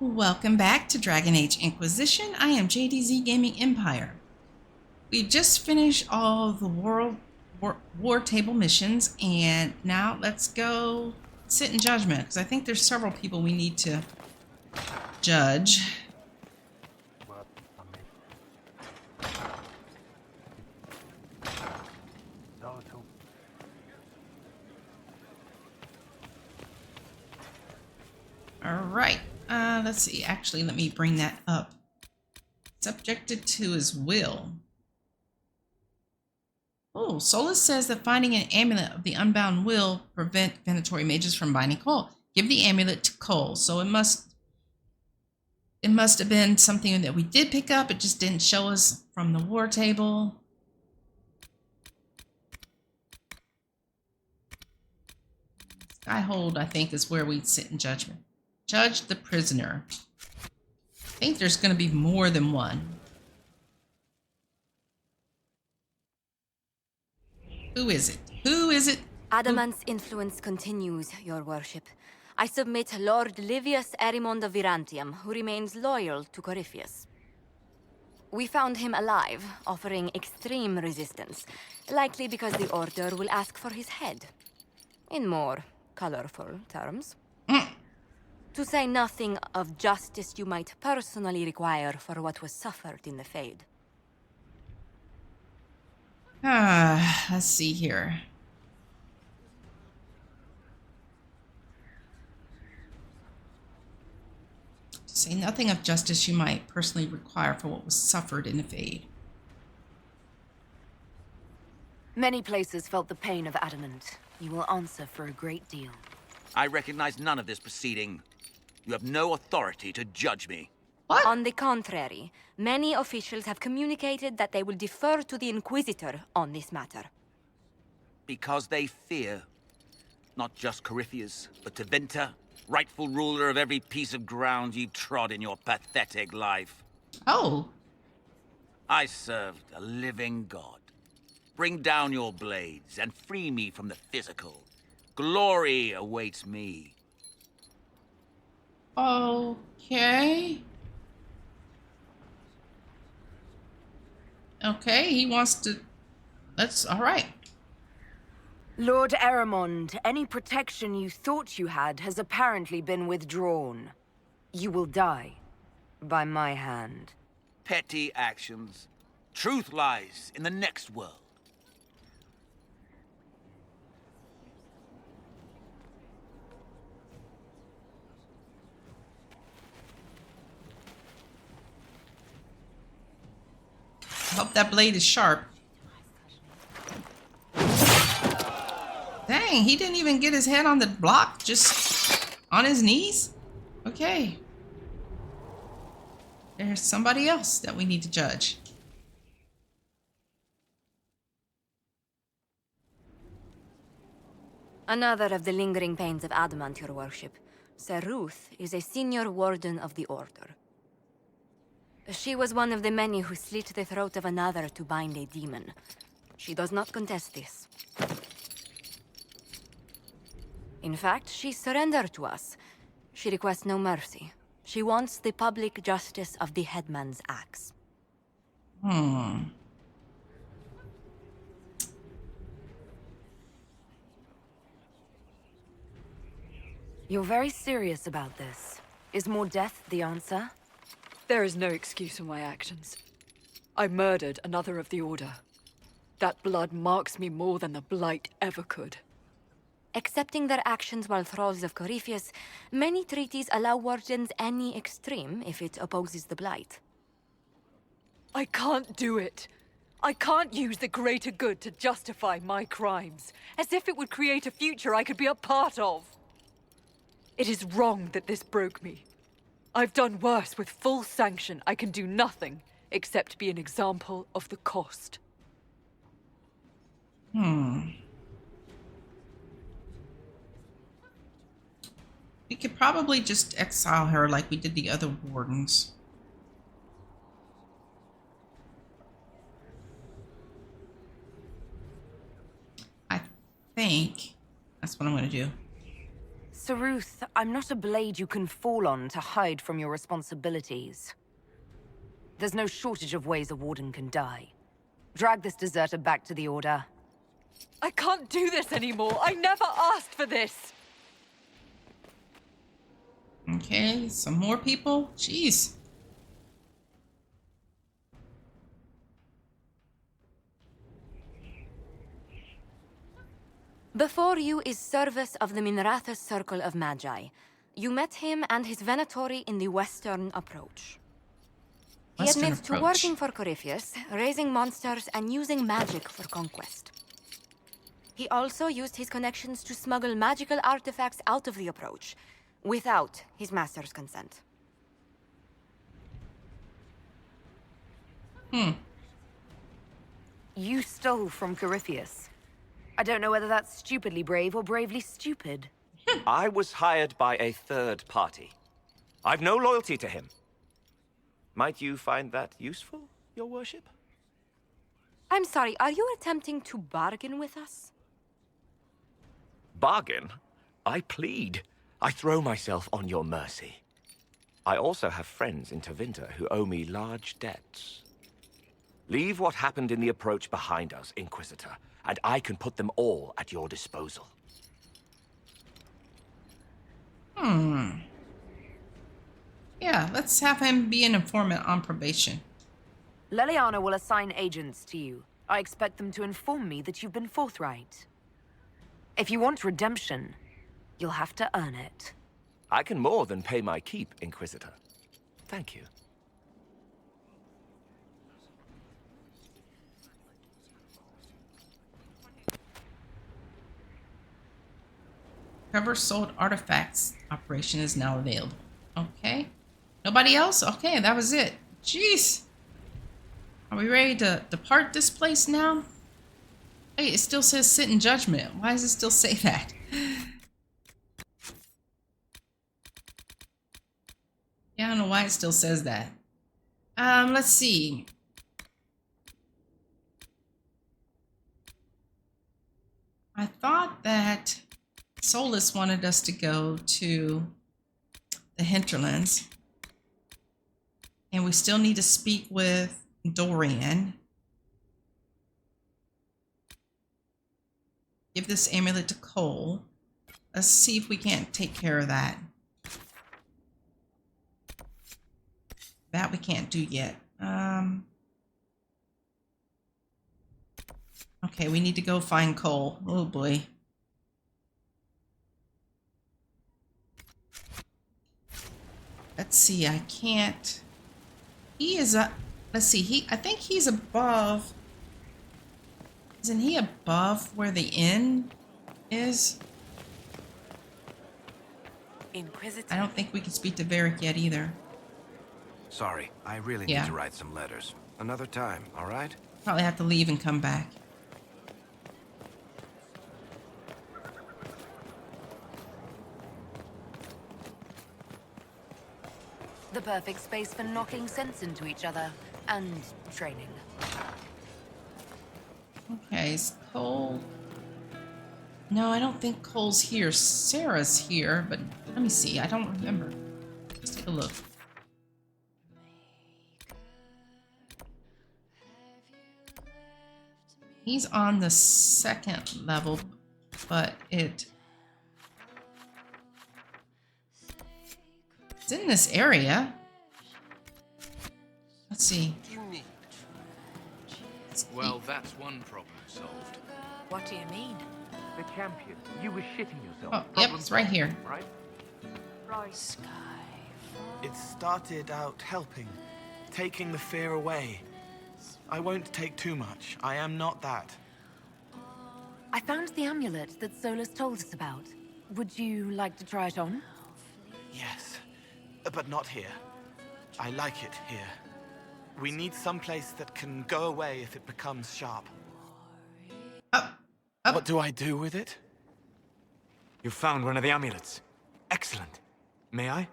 Welcome back to Dragon Age Inquisition. I am JDZ Gaming Empire. We just finished all the war table missions, and now let's go sit in judgment, because I think there's several people we need to judge. All right. Let's see. Actually, let me bring that up. Subjected to his will. Oh, Solus says that finding an amulet of the unbound will prevent Venatori mages from binding Cole. Give the amulet to Cole. So it must have been something that we did pick up. It just didn't show us from the war table. Skyhold, I think, is where we sit in judgment. Judge the prisoner. I think there's going to be more than one. Who is it? Who is it? Adamant's influence continues, your worship. I submit Lord Livius Erimond of Virantium, who remains loyal to Corypheus. We found him alive, offering extreme resistance, likely because the Order will ask for his head. In more colorful terms. To say nothing of justice you might personally require for what was suffered in the Fade. Let's see here. To say nothing of justice you might personally require for what was suffered in the Fade. Many places felt the pain of Adamant. You will answer for a great deal. I recognize none of this proceeding. You have no authority to judge me. What? On the contrary, many officials have communicated that they will defer to the Inquisitor on this matter. Because they fear. Not just Corypheus, but Taventa, rightful ruler of every piece of ground you trod in your pathetic life. Oh. I served a living god. Bring down your blades and free me from the physical. Glory awaits me. Okay. Okay, he wants to... That's all right. Lord Erimond, any protection you thought you had has apparently been withdrawn. You will die. By my hand. Petty actions. Truth lies in the next world. I hope that blade is sharp. Dang, he didn't even get his head on the block, just on his knees? Okay. There's somebody else that we need to judge. Another of the lingering pains of Adamant, your worship. Sir Ruth is a senior warden of the Order. She was one of the many who slit the throat of another to bind a demon. She does not contest this. In fact, she surrendered to us. She requests no mercy. She wants the public justice of the headman's axe. You're very serious about this. Is more death the answer? There is no excuse for my actions. I murdered another of the Order. That blood marks me more than the Blight ever could. Accepting their actions while thralls of Corypheus, many treaties allow wardens any extreme if it opposes the Blight. I can't do it. I can't use the greater good to justify my crimes, as if it would create a future I could be a part of. It is wrong that this broke me. I've done worse. With full sanction. I can do nothing except be an example of the cost. We could probably just exile her like we did the other wardens. I think that's what I'm going to do. Saruth, I'm not a blade you can fall on to hide from your responsibilities. There's no shortage of ways a warden can die. Drag this deserter back to the Order. I can't do this anymore. I never asked for this. Okay, some more people? Jeez. Before you is Service of the Minrathous Circle of Magi. You met him and his Venatori in the Western Approach. He Western admits to Approach. working for Corypheus, raising monsters, and using magic for conquest. He also used his connections to smuggle magical artifacts out of the Approach, without his master's consent. You stole from Corypheus. I don't know whether that's stupidly brave or bravely stupid. I was hired by a third party. I've no loyalty to him. Might you find that useful, your worship? I'm sorry, are you attempting to bargain with us? Bargain? I plead. I throw myself on your mercy. I also have friends in Tevinter who owe me large debts. Leave what happened in the Approach behind us, Inquisitor, and I can put them all at your disposal. Yeah, let's have him be an informant on probation. Leliana will assign agents to you. I expect them to inform me that you've been forthright. If you want redemption, you'll have to earn it. I can more than pay my keep, Inquisitor. Thank you. Cover sold artifacts operation is now available. Okay. Nobody else? Okay, that was it. Jeez. Are we ready to depart this place now? Hey, it still says sit in judgment. Why does it still say that? Yeah, I don't know why it still says that. Let's see. I thought that Solus wanted us to go to the Hinterlands. And we still need to speak with Dorian. Give this amulet to Cole. Let's see if we can't take care of that. That we can't do yet. Okay, we need to go find Cole. Oh boy. Let's see, I can't. He is let's see, I think he's above. Isn't he above where the inn is? Inquisitor. I don't think we can speak to Varric yet either. Sorry, I really need to write some letters. Another time, all right? Probably have to leave and come back. The perfect space for knocking sense into each other and training. Okay, is Cole? No, I don't think Cole's here. Sarah's here, but let me see. I don't remember. Let's take a look. He's on the second level, but it's in this area. Let's see. Well, that's one problem solved. What do you mean? The champion. You were shitting yourself. Oh, yep, it's right here. Right? It started out helping, taking the fear away. I won't take too much. I am not that. I found the amulet that Solus told us about. Would you like to try it on? Yes, but not here. I like it here. We need someplace that can go away if it becomes sharp. Up. What do I do with it? You found one of the amulets. Excellent. May I?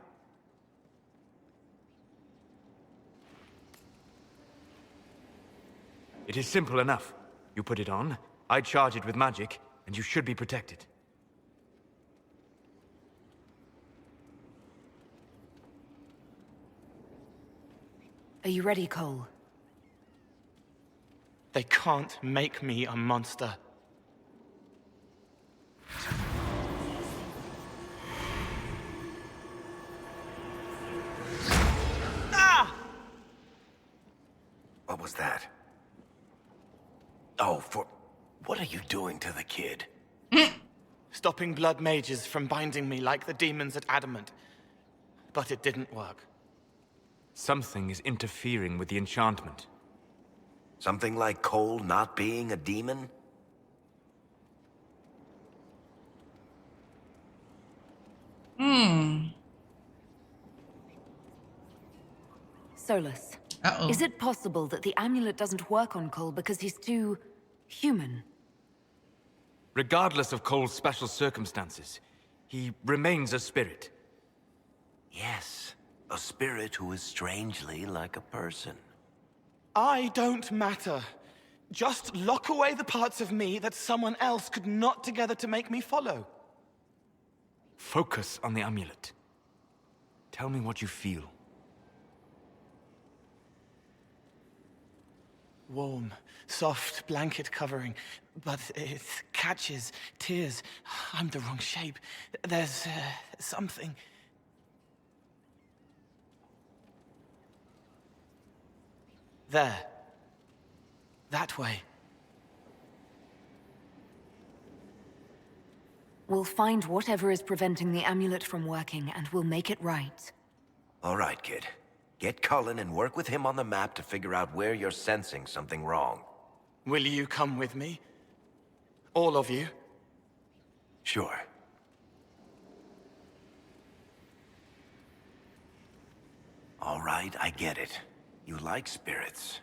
It is simple enough. You put it on, I charge it with magic, and you should be protected. Are you ready, Cole? They can't make me a monster. Ah! What was that? Oh, what are you doing to the kid? Stopping blood mages from binding me like the demons at Adamant. But it didn't work. Something is interfering with the enchantment. Something like Cole not being a demon? Solus. Uh-oh. Is it possible that the amulet doesn't work on Cole because he's too... human? Regardless of Cole's special circumstances, he remains a spirit. Yes, a spirit who is strangely like a person. I don't matter. Just lock away the parts of me that someone else could knot together to make me follow. Focus on the amulet. Tell me what you feel. Warm, soft blanket covering, but it catches tears. I'm the wrong shape. There's something. There. That way. We'll find whatever is preventing the amulet from working, and we'll make it right. All right, kid. Get Cullen and work with him on the map to figure out where you're sensing something wrong. Will you come with me? All of you? Sure. All right, I get it. You like spirits.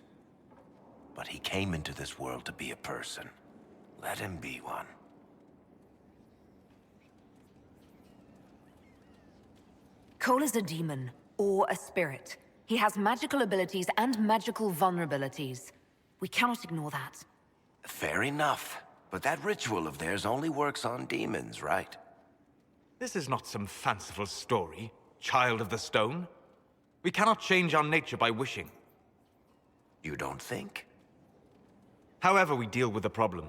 But he came into this world to be a person. Let him be one. Cole is a demon, or a spirit. He has magical abilities and magical vulnerabilities. We cannot ignore that. Fair enough. But that ritual of theirs only works on demons, right? This is not some fanciful story, child of the stone. We cannot change our nature by wishing. You don't think? However we deal with the problem,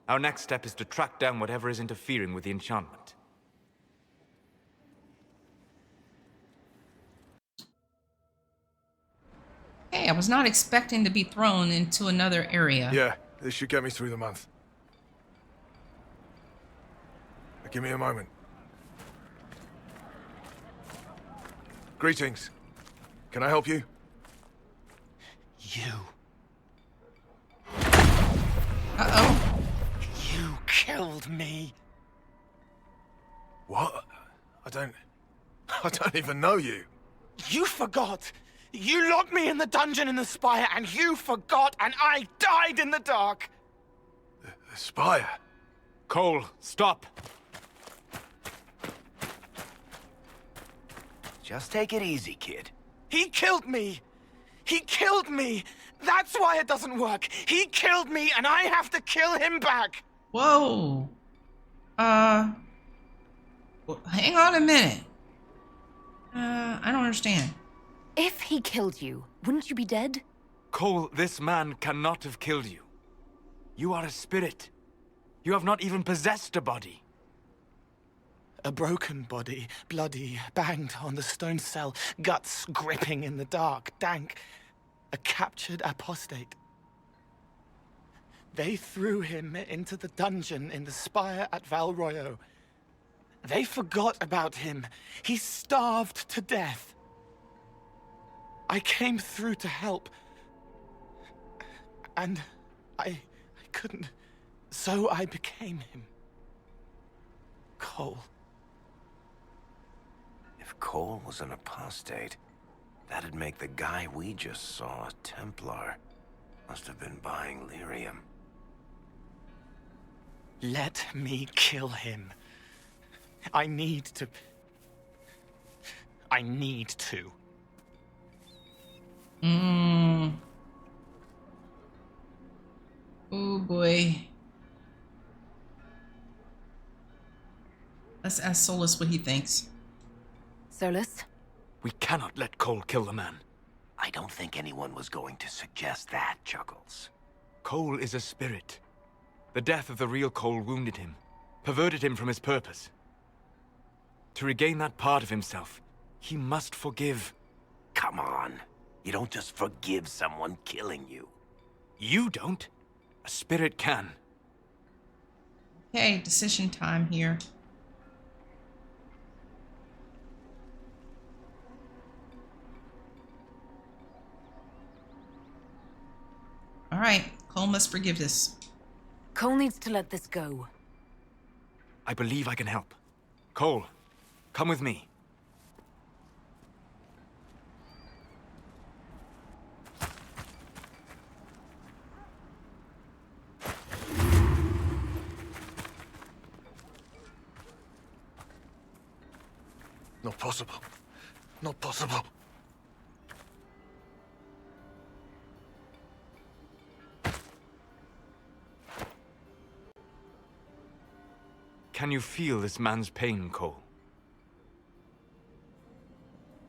our next step is to track down whatever is interfering with the enchantment. Hey, I was not expecting to be thrown into another area. Yeah, this should get me through the month. Give me a moment. Greetings. Can I help you? You. Uh-oh. You killed me. What? I don't even know you. You forgot. You locked me in the dungeon in the spire, and you forgot, and I died in the dark. The spire? Cole, stop! Just take it easy, kid. He killed me. He killed me. That's why it doesn't work. He killed me, and I have to kill him back. Whoa. Well, hang on a minute. I don't understand. If he killed you, wouldn't you be dead? Cole, this man cannot have killed you. You are a spirit. You have not even possessed a body. A broken body, bloody, banged on the stone cell, guts gripping in the dark, dank. A captured apostate. They threw him into the dungeon in the spire at Valroyo. They forgot about him. He starved to death. I came through to help. And I couldn't. So I became him. Cole. If Cole was an apostate, that'd make the guy we just saw a Templar. Must have been buying lyrium. Let me kill him. I need to. Oh boy. Let's ask Solus what he thinks. Solus? We cannot let Cole kill the man. I don't think anyone was going to suggest that, Chuckles. Cole is a spirit. The death of the real Cole wounded him, perverted him from his purpose. To regain that part of himself, he must forgive. Come on. You don't just forgive someone killing you. You don't. A spirit can. Okay, decision time here. All right, Cole must forgive this. Cole needs to let this go. I believe I can help. Cole, come with me. Not possible. Not possible. Can you feel this man's pain, Cole?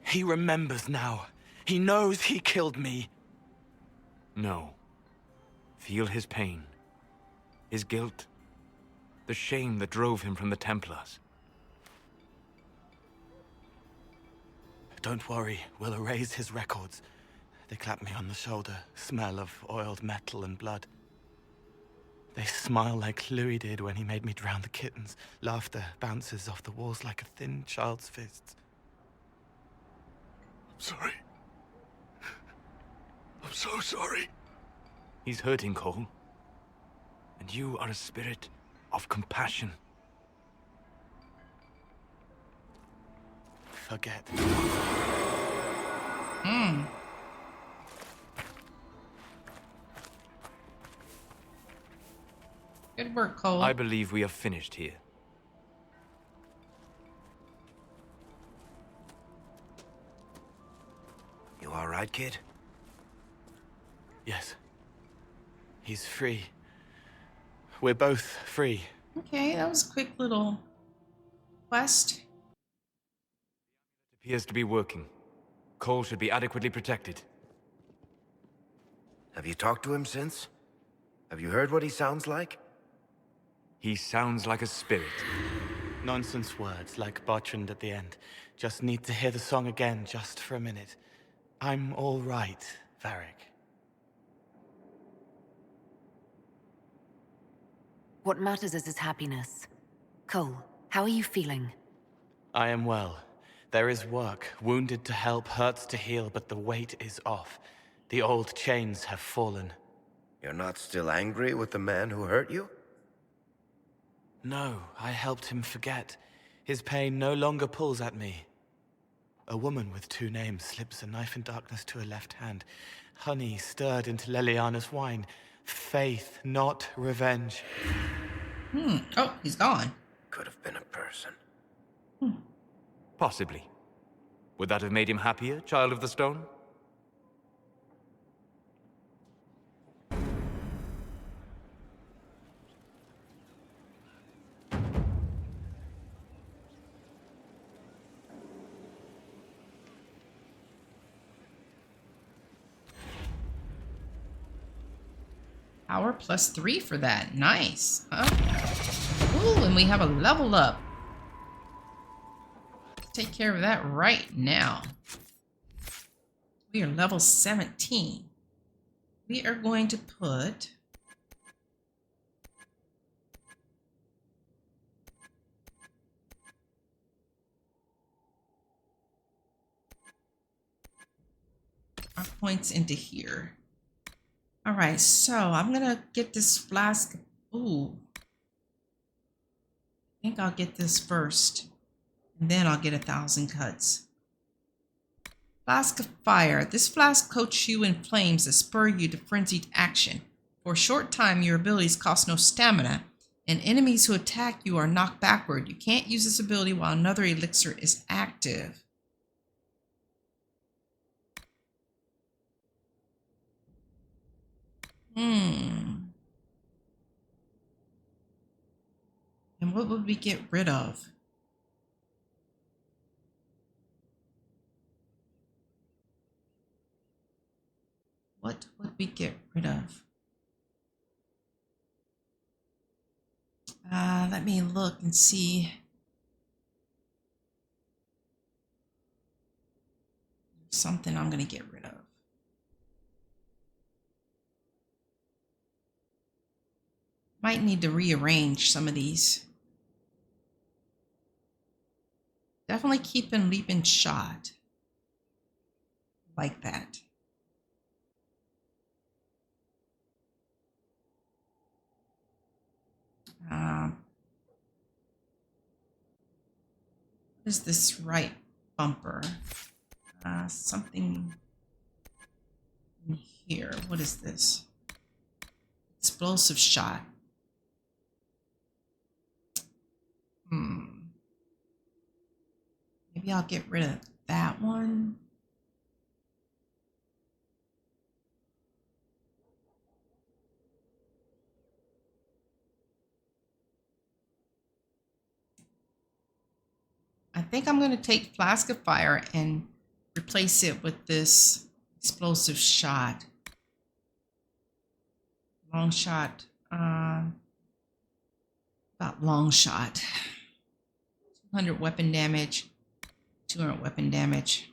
He remembers now. He knows he killed me. No. Feel his pain. His guilt. The shame that drove him from the Templars. Don't worry, we'll erase his records. They clap me on the shoulder, smell of oiled metal and blood. They smile like Louis did when he made me drown the kittens. Laughter bounces off the walls like a thin child's fists. I'm sorry. I'm so sorry. He's hurting, Cole. And you are a spirit of compassion. Forget. Good work, Cole. I believe we are finished here. You all right, kid? Yes. He's free. We're both free. Okay, that was a quick little quest. It appears to be working. Cole should be adequately protected. Have you talked to him since? Have you heard what he sounds like? He sounds like a spirit. Nonsense words like Bertrand at the end. Just need to hear the song again just for a minute. I'm all right, Varric. What matters is his happiness. Cole, how are you feeling? I am well. There is work. Wounded to help, hurts to heal, but the weight is off. The old chains have fallen. You're not still angry with the man who hurt you? No, I helped him forget. His pain no longer pulls at me. A woman with two names slips a knife in darkness to her left hand. Honey stirred into Leliana's wine. Faith, not revenge. Oh, he's gone. Could have been a person. Possibly. Would that have made him happier, Child of the Stone? Power +3 for that. Nice. Ooh, and we have a level up. Take care of that right now. We are level 17. We are going to put our points into here. All right, so I'm gonna get this flask. Ooh, I think I'll get this first, and then I'll get 1,000 cuts. Flask of Fire. This flask coats you in flames that spur you to frenzied action. For a short time, your abilities cost no stamina, and enemies who attack you are knocked backward. You can't use this ability while another elixir is active. And what would we get rid of? what would we get rid of? Let me look and see. Something I'm going to get rid of. Might need to rearrange some of these. Definitely keeping leaping shot. Like that. What is this right bumper? Something in here. What is this? Explosive shot. Maybe I'll get rid of that one. I think I'm going to take Flask of Fire and replace it with this explosive shot. Long shot. About long shot. 200 weapon damage. 200 weapon damage.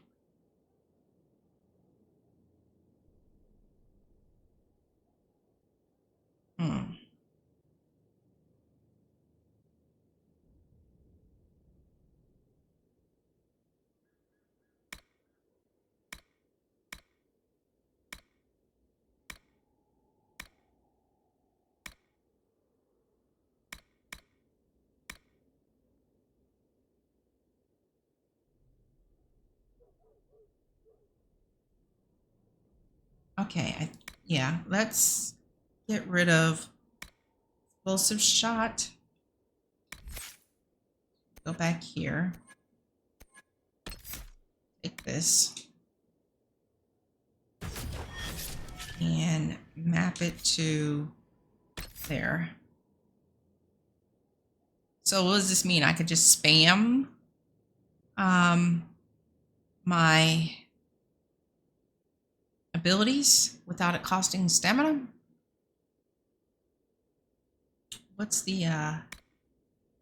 Okay, yeah, let's get rid of explosive shot. Go back here. Take this. And map it to there. So what does this mean? I could just spam my abilities without it costing stamina? What's the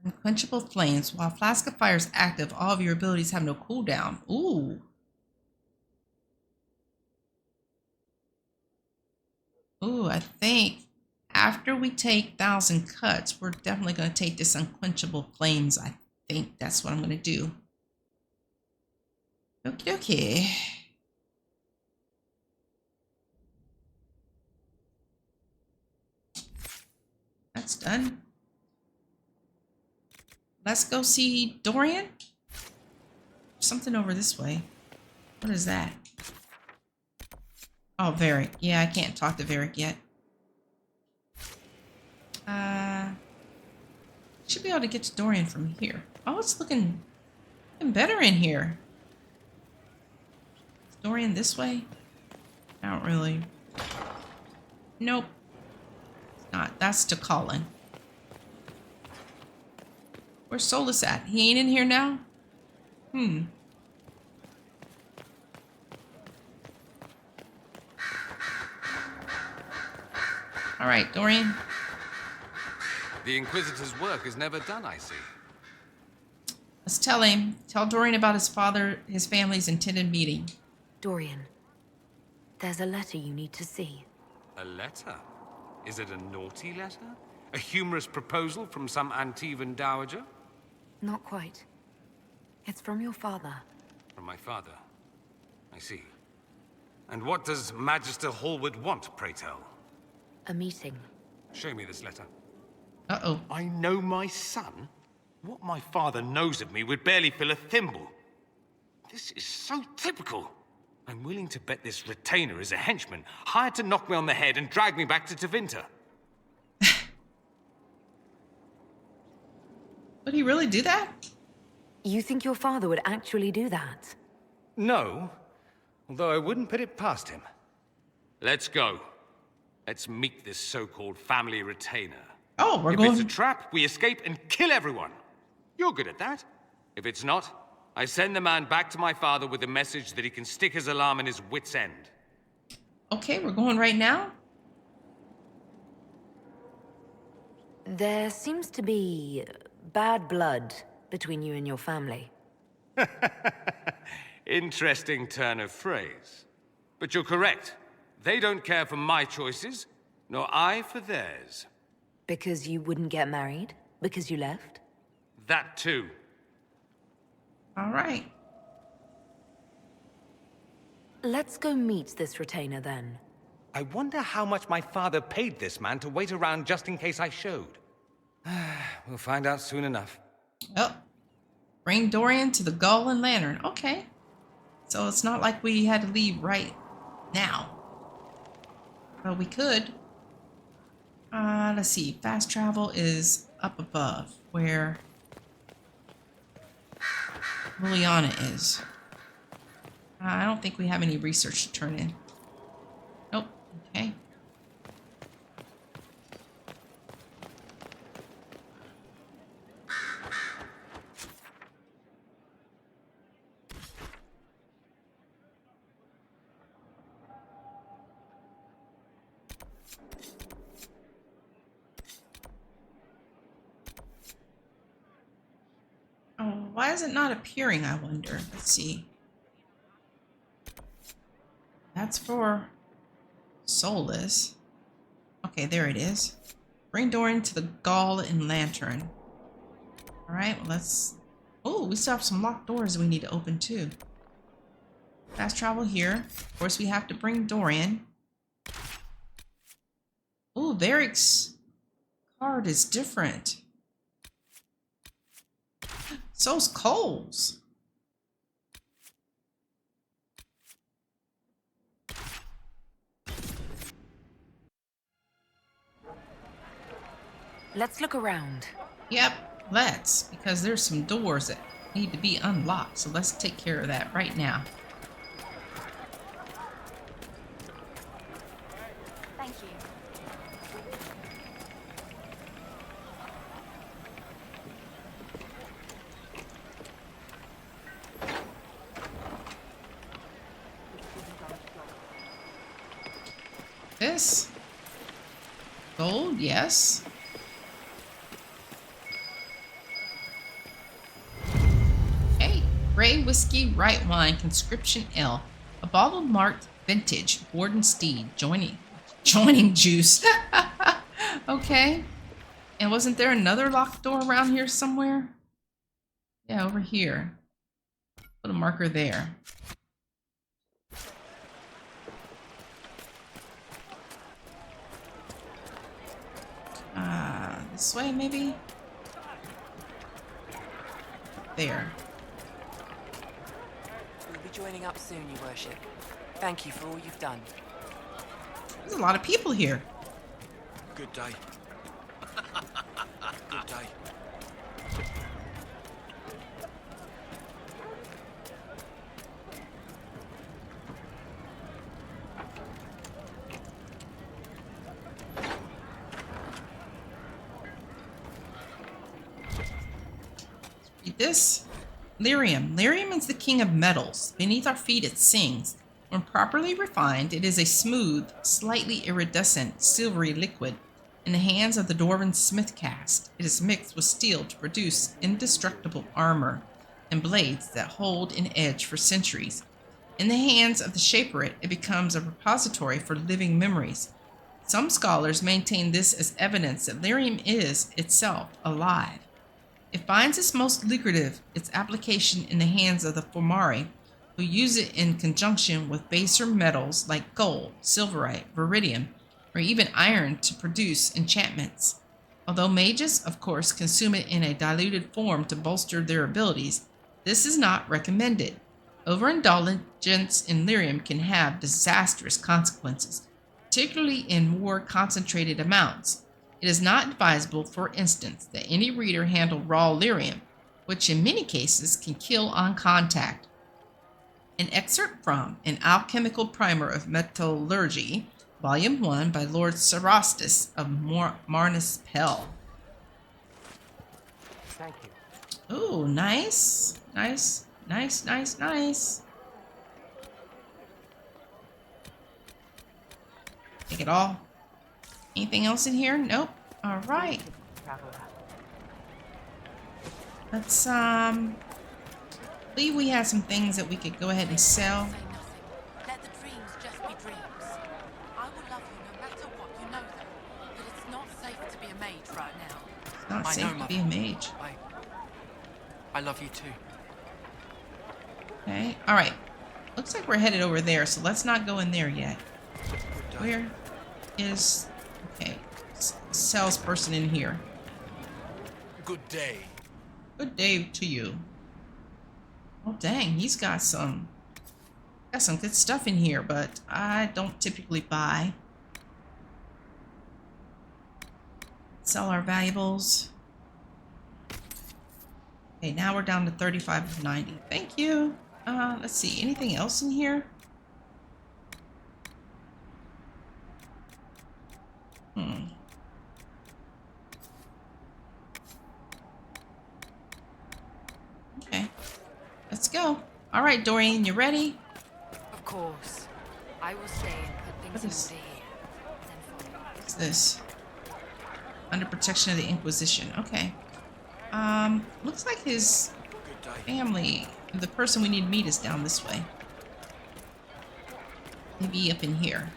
unquenchable flames? While Flask of Fire is active, all of your abilities have no cooldown. Ooh. Ooh, I think after we take 1,000 cuts, we're definitely going to take this unquenchable flames. I think that's what I'm going to do. Okie dokie. That's done. Let's go see Dorian. Something over this way. What is that? Oh, Varric. Yeah, I can't talk to Varric yet. Should be able to get to Dorian from here. Oh, it's looking better in here. Is Dorian this way? Not really. Nope. It's not. That's to Colin. Where's Solus at? He ain't in here now? All right, Dorian. The Inquisitor's work is never done, I see. Let's tell him. Tell Dorian about his family's intended meeting. Dorian, there's a letter you need to see. A letter? Is it a naughty letter? A humorous proposal from some Antivan dowager? Not quite. It's from your father. From my father. I see. And what does Magister Hallwood want, pray tell? A meeting. Show me this letter. Uh-oh. I know my son? What my father knows of me would barely fill a thimble. This is so typical. I'm willing to bet this retainer is a henchman, hired to knock me on the head and drag me back to Tevinter. Would he really do that? You think your father would actually do that? No, although I wouldn't put it past him. Let's go. Let's meet this so-called family retainer. Oh, we're if going... it's a trap, we escape and kill everyone. You're good at that. If it's not, I send the man back to my father with the message that he can stick his alarm in his wit's end. Okay, we're going right now. There seems to be bad blood between you and your family. Interesting turn of phrase. But you're correct. They don't care for my choices, nor I for theirs. Because you wouldn't get married? Because you left? That too. All right. Let's go meet this retainer then. I wonder how much my father paid this man to wait around just in case I showed. We'll find out soon enough. Oh, bring Dorian to the Gull and Lantern. Okay. So it's not like we had to leave right now. Well, we could. Let's see. Fast travel is up above where Liliana is. I don't think we have any research to turn in. Nope. Okay. Oh, why is it not appearing, I wonder? Let's see. That's for Soulless. Okay, there it is. Bring Dorian to the Gall and Lantern. Alright, well let's... Oh, we still have some locked doors we need to open too. Fast travel here. Of course, we have to bring Dorian. Oh, Varric's card is different. So's Cole's. Let's look around. Yep, let's. Because there's some doors that need to be unlocked. So let's take care of that right now. Thank you. This. Gold, yes. Hey, Gray Whiskey, Right Wine, Conscription L. A bottle marked Vintage, Warden Steed, joining juice. Okay. And wasn't there another locked door around here somewhere? Yeah, over here. Put a marker there. This way, maybe? There. We'll be joining up soon, Your Worship. Thank you for all you've done. There's a lot of people here. Good day. Good day. Read this. Lyrium. Lyrium is the king of metals. Beneath our feet it sings. When properly refined, it is a smooth, slightly iridescent, silvery liquid. In the hands of the Dwarven smith cast, it is mixed with steel to produce indestructible armor and blades that hold an edge for centuries. In the hands of the shaper it becomes a repository for living memories. Some scholars maintain this as evidence that lyrium is, itself, alive. It finds its most lucrative its application in the hands of the Fomari, who use it in conjunction with baser metals like gold, silverite, viridium, or even iron to produce enchantments. Although mages, of course, consume it in a diluted form to bolster their abilities, this is not recommended. Overindulgence in lyrium can have disastrous consequences, particularly in more concentrated amounts. It is not advisable, for instance, that any reader handle raw lyrium, which in many cases can kill on contact. An excerpt from An Alchemical Primer of Metallurgy, Volume 1 by Lord Sarastus of Marnus Pell. Thank you. Oh, nice. Nice, nice, nice, nice. Take it all. Anything else in here? Nope. All right. Let's believe we have some things that we could go ahead and sell. Let the dreams just be dreams. I will love you no matter what, you know that. But it's not safe to be a mage right now. It's not I safe know, to be a mage. I love you too. Okay. All right. Looks like we're headed over there, so let's not go in there yet. Where is... Okay. Salesperson in here. Good day. Good day to you. Oh, dang. He's got some good stuff in here, but I don't typically buy. Sell our valuables. Okay, now we're down to 35 of 90. Thank you. Let's see. Anything else in here? Okay. Let's go. All right, Dorian, you ready? Of course. I will stay and put things in order here. Then follow. What's this? Under protection of the Inquisition. Okay. Looks like his family, the person we need to meet, is down this way. Maybe up in here.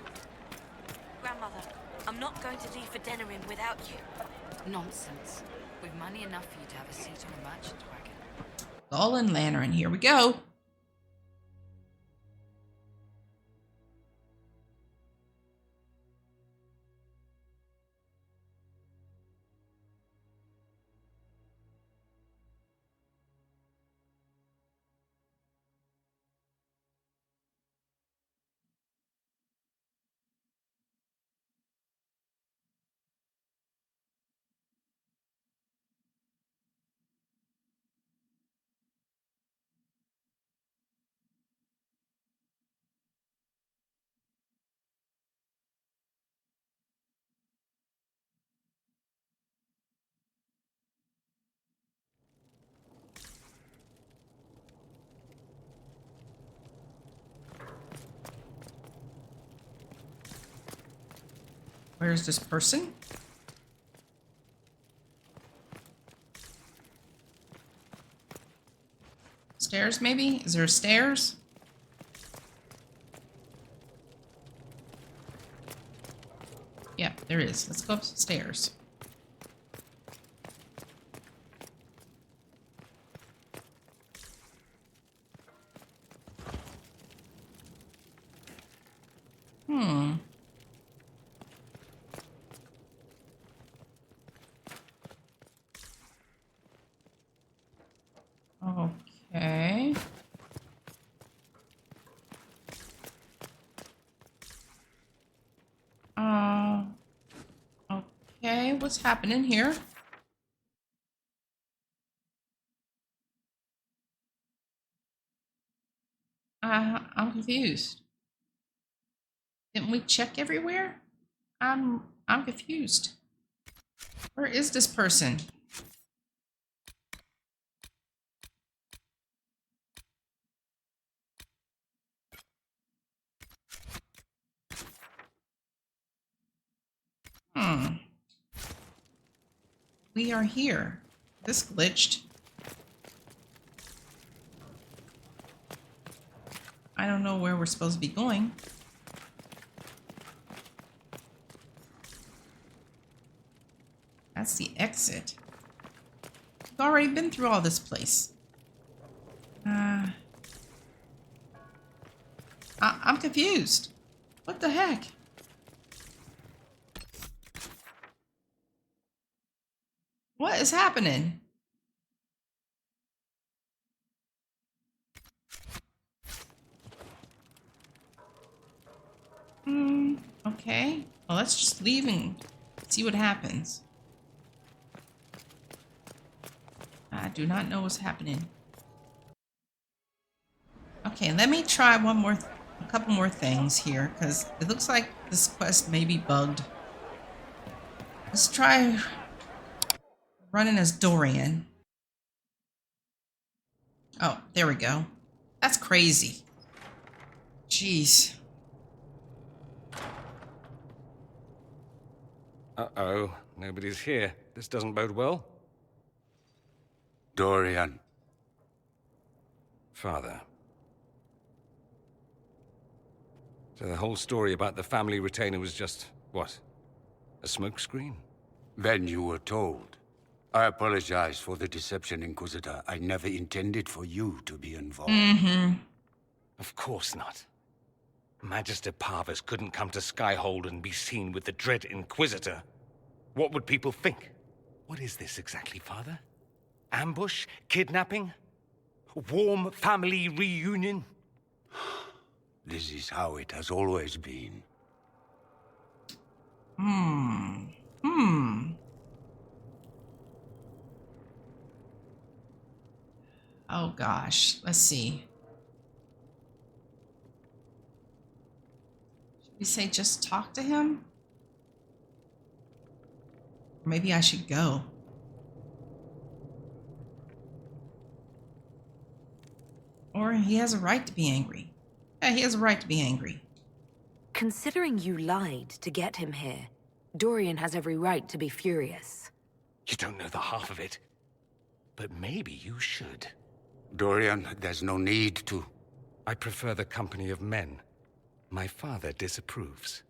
Grandmother, I'm not going to leave for Denerim without you. Nonsense. We've money enough for you to have a seat on a merchant wagon. Gull and Lantern. Here we go. Where's this person? Stairs, maybe? Is there stairs? Yeah, there is. Let's go upstairs. Okay. Okay, what's happening here? I'm confused. Didn't we check everywhere? I'm confused. Where is this person? We are here. This glitched. I don't know where we're supposed to be going. That's the exit. We've already been through all this place. I'm confused. What the heck? What is happening? Okay. Well, let's just leave and see what happens. I do not know what's happening. Okay, let me try a couple more things here, because it looks like this quest may be bugged. Let's try running as Dorian. Oh, there we go. That's crazy. Jeez. Uh-oh, nobody's here. This doesn't bode well. Dorian. Father. So the whole story about the family retainer was just, what? A smokescreen? Then you were told. I apologize for the deception, Inquisitor. I never intended for you to be involved. Of course not. Magister Parvus couldn't come to Skyhold and be seen with the dread Inquisitor. What would people think? What is this exactly, Father? Ambush? Kidnapping? Warm family reunion? This is how it has always been. Oh gosh, let's see. Should we say just talk to him? Maybe I should go. Or he has a right to be angry. Yeah, he has a right to be angry. Considering you lied to get him here, Dorian has every right to be furious. You don't know the half of it. But maybe you should. Dorian, there's no need to. I prefer the company of men. My father disapproves.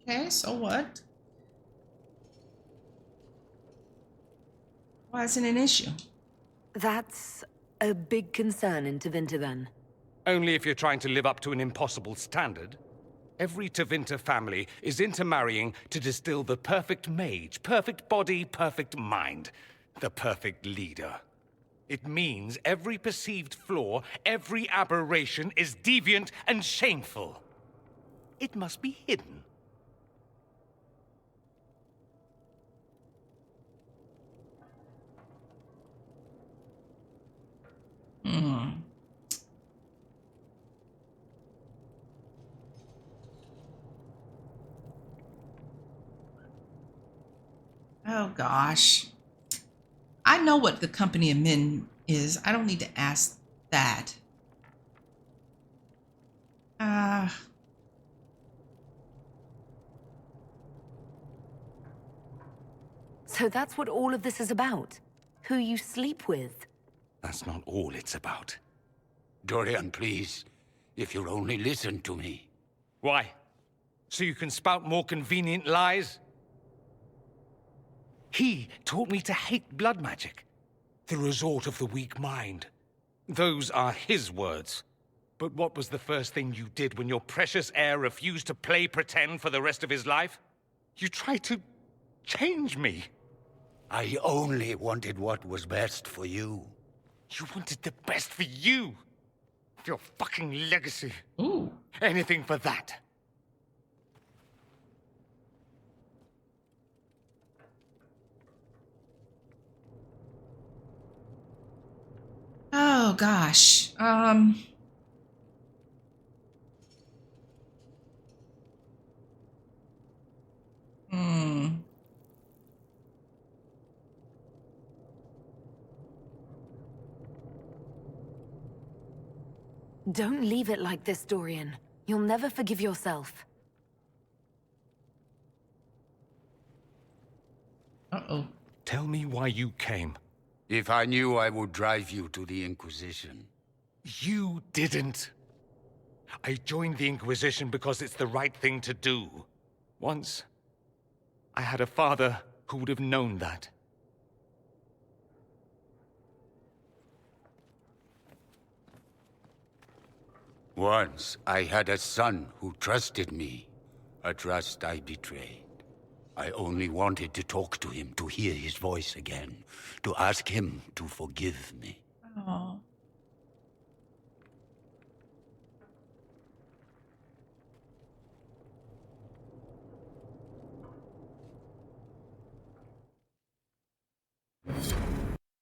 Okay, so what? Why isn't it an issue? That's a big concern in Tevinter, then. Only if you're trying to live up to an impossible standard. Every Tevinter family is intermarrying to distill the perfect mage, perfect body, perfect mind, the perfect leader. It means every perceived flaw, every aberration is deviant and shameful. It must be hidden. Oh gosh. I know what the company of men is. I don't need to ask that. So that's what all of this is about? Who you sleep with? That's not all it's about. Dorian, please. If you'll only listen to me. Why? So you can spout more convenient lies? He taught me to hate blood magic. The resort of the weak mind. Those are his words. But what was the first thing you did when your precious heir refused to play pretend for the rest of his life? You tried to change me. I only wanted what was best for you. You wanted the best for you. Your fucking legacy. Ooh. Anything for that. Oh gosh. Don't leave it like this, Dorian. You'll never forgive yourself. Uh-oh. Tell me why you came. If I knew, I would drive you to the Inquisition. You didn't. I joined the Inquisition because it's the right thing to do. Once, I had a father who would have known that. Once, I had a son who trusted me. A trust I betrayed. I only wanted to talk to him, to hear his voice again, to ask him to forgive me. Oh.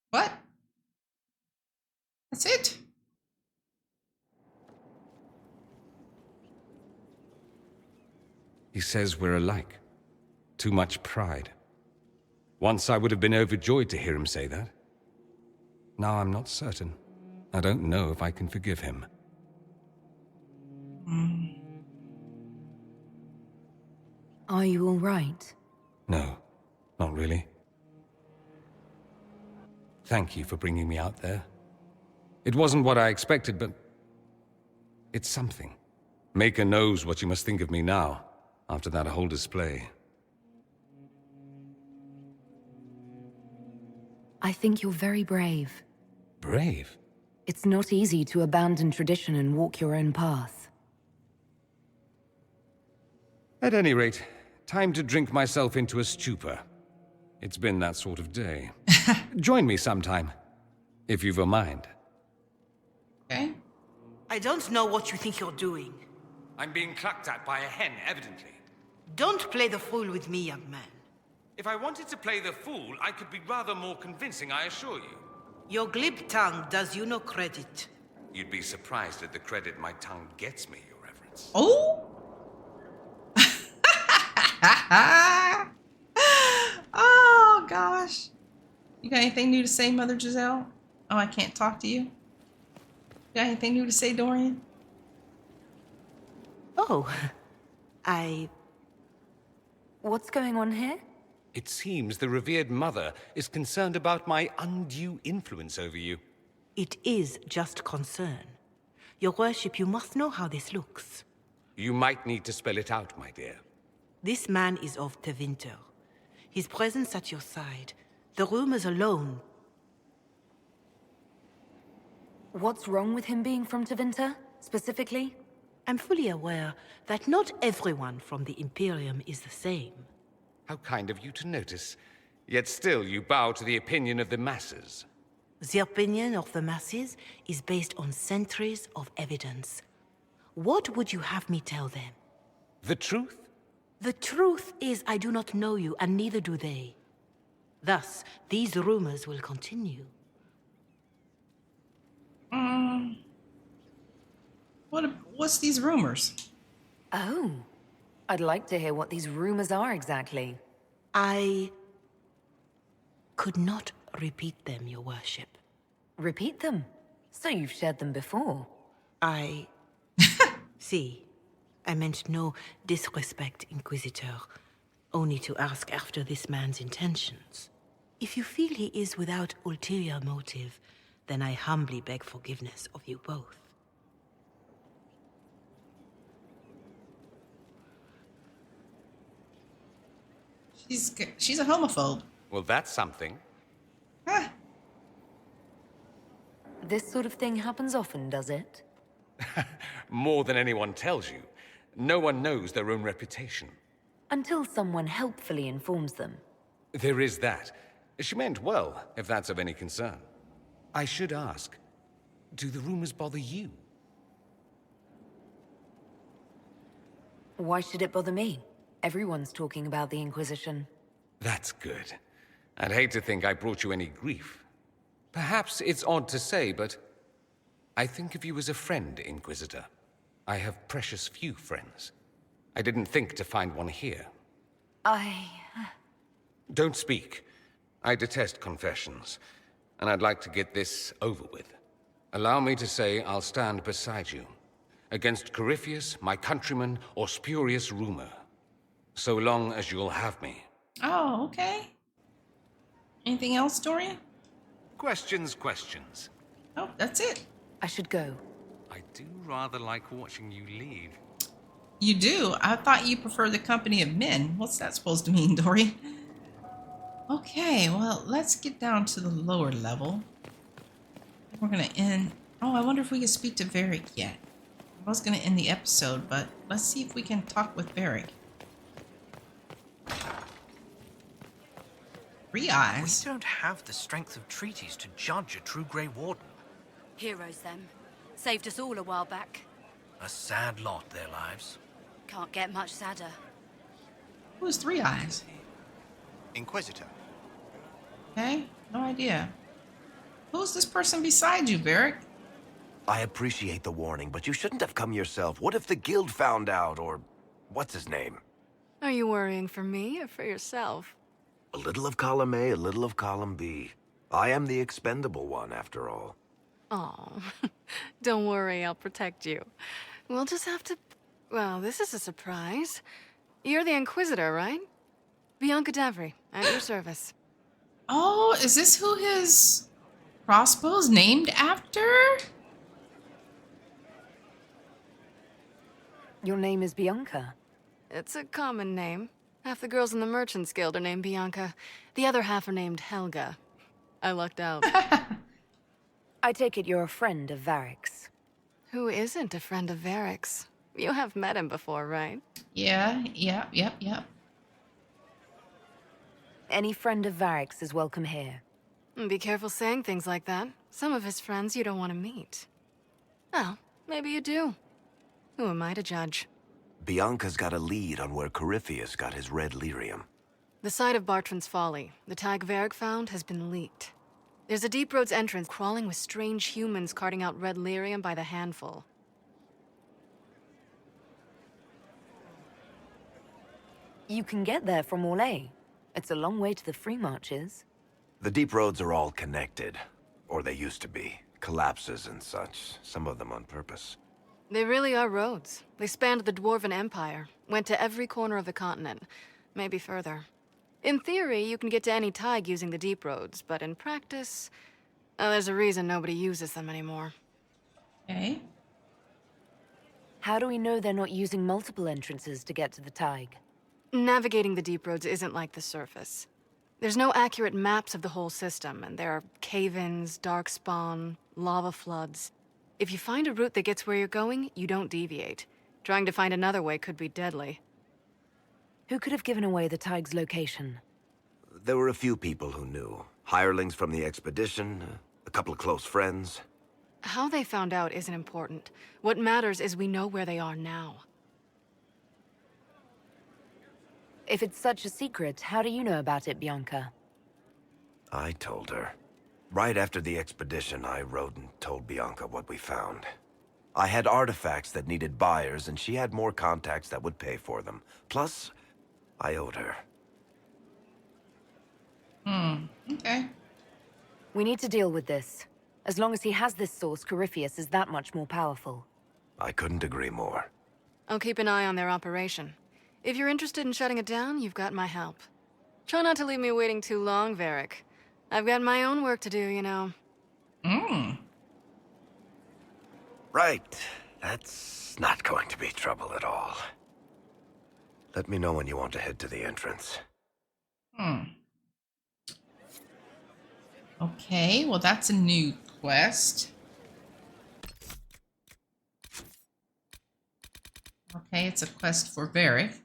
What? That's it? He says we're alike. Too much pride. Once I would have been overjoyed to hear him say that. Now I'm not certain. I don't know if I can forgive him. Are you all right? No, not really. Thank you for bringing me out there. It wasn't what I expected, but it's something. Maker knows what you must think of me now, after that whole display. I think you're very brave. Brave? It's not easy to abandon tradition and walk your own path. At any rate, time to drink myself into a stupor. It's been that sort of day. Join me sometime, if you've a mind. Okay. I don't know what you think you're doing. I'm being clucked at by a hen, evidently. Don't play the fool with me, young man. If I wanted to play the fool, I could be rather more convincing, I assure you. Your glib tongue does you no credit. You'd be surprised at the credit my tongue gets me, Your Reverence. Oh! Oh, gosh. You got anything new to say, Mother Giselle? Oh, I can't talk to you? You got anything new to say, Dorian? Oh, What's going on here? It seems the revered mother is concerned about my undue influence over you. It is just concern. Your worship, you must know how this looks. You might need to spell it out, my dear. This man is of Tevinter. His presence at your side, the rumors alone. What's wrong with him being from Tevinter, specifically? I'm fully aware that not everyone from the Imperium is the same. How kind of you to notice. Yet still you bow to the opinion of the masses. The opinion of the masses is based on centuries of evidence. What would you have me tell them? The truth? The truth is I do not know you, and neither do they. Thus, these rumors will continue. What's these rumors? Oh. I'd like to hear what these rumors are exactly. I could not repeat them, your worship. Repeat them? So you've shared them before. See, I meant no disrespect, Inquisitor. Only to ask after this man's intentions. If you feel he is without ulterior motive, then I humbly beg forgiveness of you both. She's a homophobe. Well, that's something. Huh. This sort of thing happens often, does it? More than anyone tells you. No one knows their own reputation. Until someone helpfully informs them. There is that. She meant well, if that's of any concern. I should ask, do the rumors bother you? Why should it bother me? Everyone's talking about the Inquisition. That's good. I'd hate to think I brought you any grief. Perhaps it's odd to say, but I think of you as a friend, Inquisitor. I have precious few friends. I didn't think to find one here. Don't speak. I detest confessions, and I'd like to get this over with. Allow me to say I'll stand beside you, against Corypheus, my countryman, or spurious rumor. So long as you'll have me. Oh, okay. Anything else, Dorian? Questions. Oh, that's it. I should go. I do rather like watching you leave. You do? I thought you prefer the company of men. What's that supposed to mean, Dorian? Okay, well, let's get down to the lower level. We're going to end... Oh, I wonder if we can speak to Varric yet. I was going to end the episode, but let's see if we can talk with Varric. 3 eyes. We don't have the strength of treaties to judge a true Grey Warden. Heroes, them. Saved us all a while back. A sad lot, their lives. Can't get much sadder. Who's 3 eyes? Inquisitor. Okay, no idea. Who's this person beside you, Varric? I appreciate the warning, but you shouldn't have come yourself. What if the guild found out, or what's his name? Are you worrying for me or for yourself? A little of column A, a little of column B. I am the expendable one, after all. Oh, don't worry, I'll protect you. We'll just have to... Well, this is a surprise. You're the Inquisitor, right? Bianca Davry, at your service. Oh, is this who his crossbow's named after? Your name is Bianca. It's a common name. Half the girls in the Merchants Guild are named Bianca. The other half are named Helga. I lucked out. I take it you're a friend of Varric's. Who isn't a friend of Varric's? You have met him before, right? Yeah, yep. Any friend of Varric's is welcome here. Be careful saying things like that. Some of his friends you don't want to meet. Well, maybe you do. Who am I to judge? Bianca's got a lead on where Corypheus got his red lyrium. The site of Bartran's Folly, the tag Varric found, has been leaked. There's a Deep Roads entrance crawling with strange humans carting out red lyrium by the handful. You can get there from Orlais. It's a long way to the free marches. The deep roads are all connected. Or they used to be. Collapses and such. Some of them on purpose. They really are roads. They spanned the Dwarven Empire, went to every corner of the continent, maybe further. In theory, you can get to any tide using the deep roads, but in practice, there's a reason nobody uses them anymore. Okay. How do we know they're not using multiple entrances to get to the Tig? Navigating the deep roads isn't like the surface. There's no accurate maps of the whole system, and there are cave-ins, darkspawn, lava floods. If you find a route that gets where you're going, you don't deviate. Trying to find another way could be deadly. Who could have given away the Tig's location? There were a few people who knew. Hirelings from the expedition, a couple of close friends. How they found out isn't important. What matters is we know where they are now. If it's such a secret, how do you know about it, Bianca? I told her. Right after the expedition, I wrote and told Bianca what we found. I had artifacts that needed buyers, and she had more contacts that would pay for them. Plus, I owed her. Okay. We need to deal with this. As long as he has this source, Corypheus is that much more powerful. I couldn't agree more. I'll keep an eye on their operation. If you're interested in shutting it down, you've got my help. Try not to leave me waiting too long, Varric. I've got my own work to do, you know. Right. That's not going to be trouble at all. Let me know when you want to head to the entrance. Okay, well that's a new quest. Okay, it's a quest for Varric.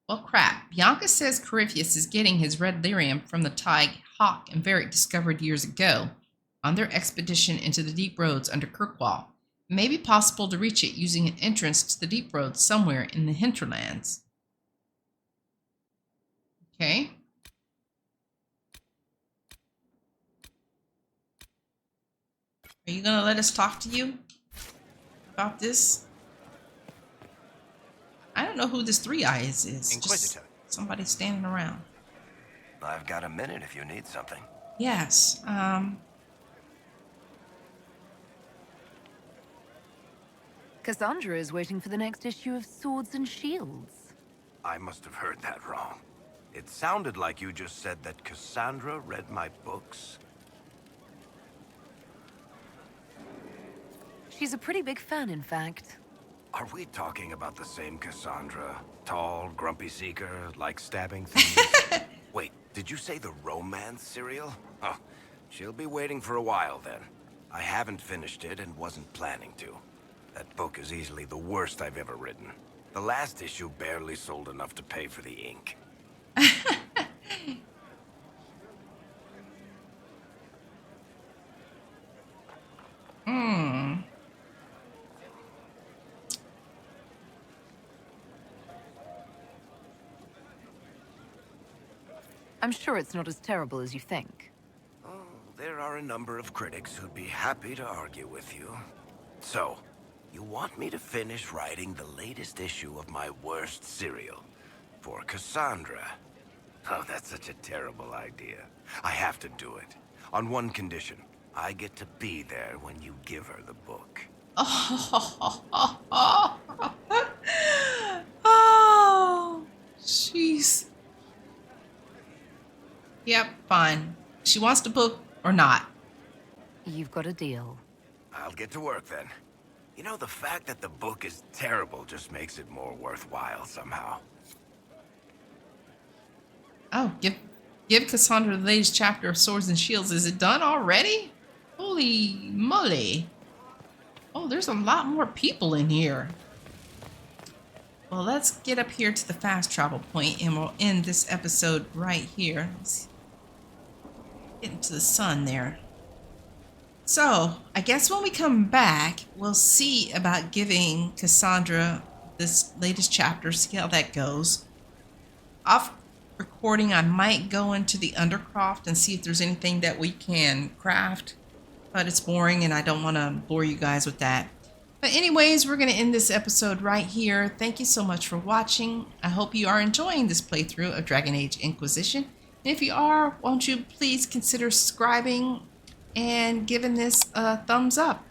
Well, crap. Bianca says Corypheus is getting his red lyrium from the Tig Hawk and Varric discovered years ago on their expedition into the deep roads under Kirkwall. It may be possible to reach it using an entrance to the deep roads somewhere in the Hinterlands. Okay. Are you going to let us talk to you about this? I don't know who this Three Eyes is. Inquisitor. Just somebody standing around. I've got a minute if you need something. Yes. Cassandra is waiting for the next issue of Swords and Shields. I must have heard that wrong. It sounded like you just said that Cassandra read my books. She's a pretty big fan, in fact. Are we talking about the same Cassandra? Tall, grumpy seeker, like stabbing things? Wait, did you say the romance serial? Oh, she'll be waiting for a while then. I haven't finished it and wasn't planning to. That book is easily the worst I've ever written. The last issue barely sold enough to pay for the ink. I'm sure it's not as terrible as you think. Oh, there are a number of critics who'd be happy to argue with you. So, you want me to finish writing the latest issue of my worst serial for Cassandra? Oh, that's such a terrible idea. I have to do it. On one condition. I get to be there when you give her the book. Oh, jeez. Yep, fine. She wants to book or not. You've got a deal. I'll get to work then. You know, the fact that the book is terrible just makes it more worthwhile somehow. Oh, give Cassandra the latest chapter of Swords and Shields. Is it done already? Holy moly. Oh, there's a lot more people in here. Well, let's get up here to the fast travel point and we'll end this episode right here. Let's get into the sun there. So, I guess when we come back, we'll see about giving Cassandra this latest chapter, see how that goes. Off recording, I might go into the Undercroft and see if there's anything that we can craft, but it's boring and I don't want to bore you guys with that. But anyways, we're going to end this episode right here. Thank you so much for watching. I hope you are enjoying this playthrough of Dragon Age Inquisition. And if you are, won't you please consider subscribing and giving this a thumbs up.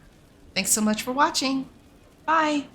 Thanks so much for watching. Bye.